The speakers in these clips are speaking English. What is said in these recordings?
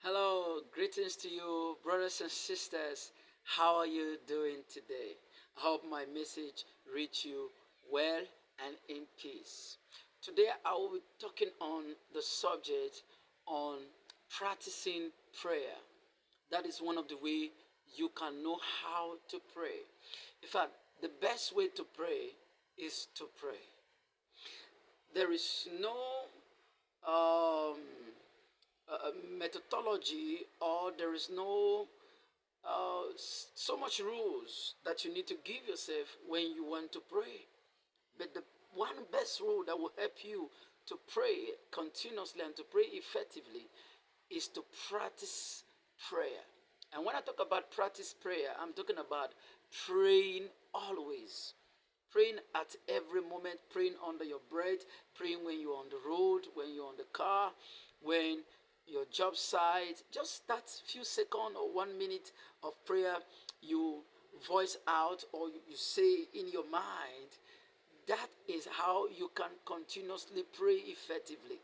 Hello, greetings to you, brothers and sisters. How are you doing today? I hope my message reach you well and in peace. Today I will be talking on the subject on practicing prayer. That is one of the way you can know how to pray. In fact, the best way to pray is to pray. There is no um, methodology, or there is no so much rules that you need to give yourself when you want to pray. But the one best rule that will help you to pray continuously and to pray effectively is to practice prayer. And when I talk about practice prayer, I'm talking about praying always. Praying at every moment, praying under your breath, praying when you're on the road, when you're on the car, when your job site, just that few seconds or 1 minute of prayer you voice out or you say in your mind. That is how you can continuously pray effectively.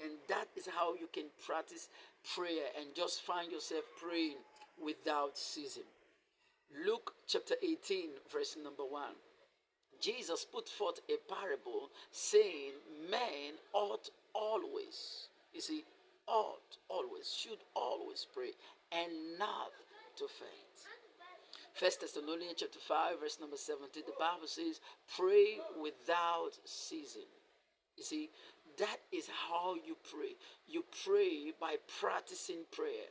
And that is how you can practice prayer and just find yourself praying without ceasing. Luke chapter 18, verse number 1. Jesus put forth a parable saying, men ought always, you see, ought always, should always pray and not to faint. First Thessalonians chapter 5, verse number 17, the Bible says, pray without ceasing. You see, that is how you pray. You pray by practicing prayer.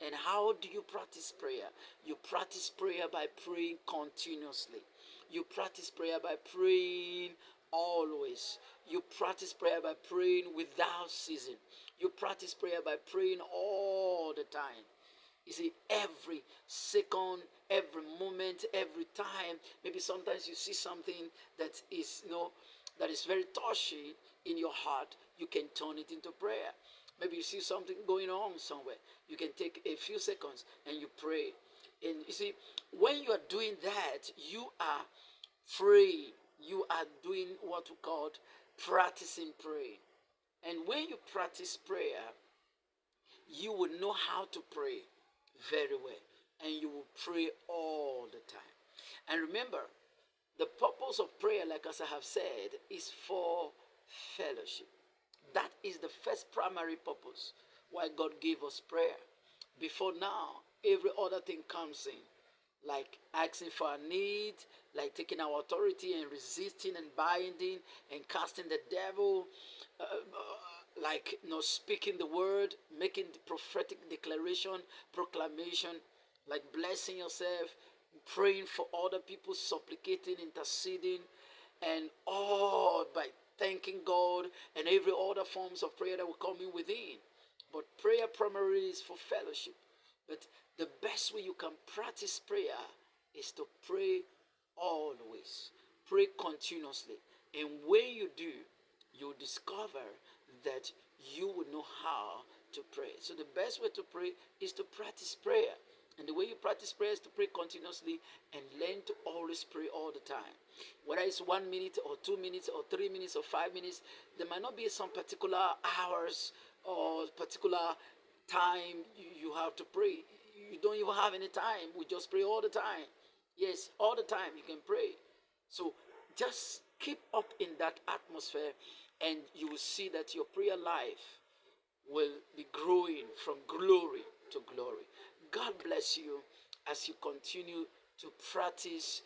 And how do you practice prayer? You practice prayer by praying continuously. You practice prayer by praying always. You practice prayer by praying without ceasing. You practice prayer by praying all the time. You see, every second, every moment, every time. Maybe sometimes you see something that is, that is very touchy in your heart. You can turn it into prayer. Maybe you see something going on somewhere. You can take a few seconds and you pray. And you see, when you are doing that, you are praying. You are doing what we call practicing praying. And when you practice prayer, you will know how to pray very well. And you will pray all the time. And remember, the purpose of prayer, like as I have said, is for fellowship. That is the first primary purpose why God gave us prayer. Before now, every other thing comes in, like asking for our need, like taking our authority and resisting and binding and casting the devil, like speaking the word, making the prophetic declaration, proclamation, like blessing yourself, praying for other people, supplicating, interceding, and all by thanking God and every other forms of prayer that will come in within. But prayer primarily is for fellowship. But the best way you can practice prayer is to pray always. Pray continuously. And when you do, you'll discover that you will know how to pray. So the best way to pray is to practice prayer. And the way you practice prayer is to pray continuously and learn to always pray all the time. Whether it's 1 minute or 2 minutes or 3 minutes or 5 minutes, there might not be some particular hours or particular time you have to pray. You don't even have any time. We just pray all the time. Yes, all the time you can pray. So just keep up in that atmosphere and you will see that your prayer life will be growing from glory to glory. God bless you as you continue to practice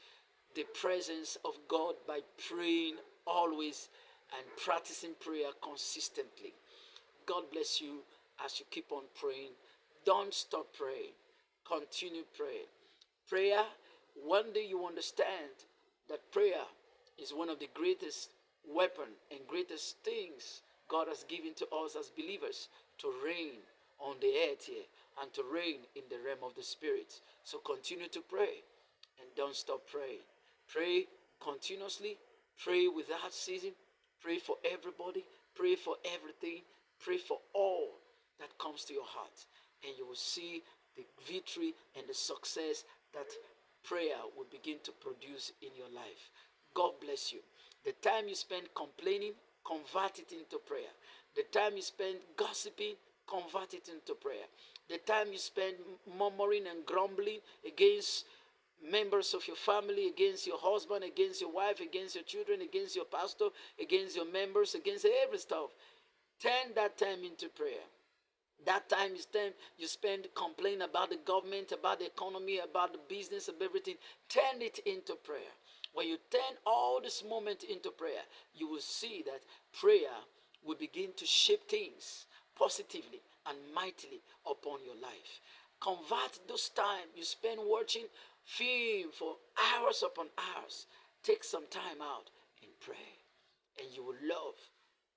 the presence of God by praying always and practicing prayer consistently. God bless you as you keep on praying. Don't stop praying. Continue praying. Prayer, one day you understand that prayer is one of the greatest weapon and greatest things God has given to us as believers to reign on the earth here and to reign in the realm of the spirit. So continue to pray and don't stop praying. Pray continuously. Pray without ceasing. Pray for everybody. Pray for everything. Pray for all that comes to your heart. And you will see the victory and the success that prayer will begin to produce in your life. God bless you. The time you spend complaining, convert it into prayer. The time you spend gossiping, convert it into prayer. The time you spend murmuring and grumbling against members of your family, against your husband, against your wife, against your children, against your pastor, against your members, against every stuff, turn that time into prayer. That time you spend complaining about the government, about the economy, about the business, of everything, turn it into prayer. When you turn all this moment into prayer, you will see that prayer will begin to shape things positively and mightily upon your life. Convert those time you spend watching film for hours upon hours. Take some time out and pray, and you will love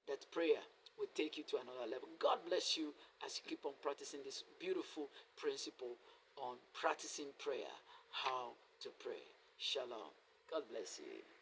that prayer will take you to another level. God bless you as you keep on practicing this beautiful principle on practicing prayer, how to pray. Shalom. God bless you.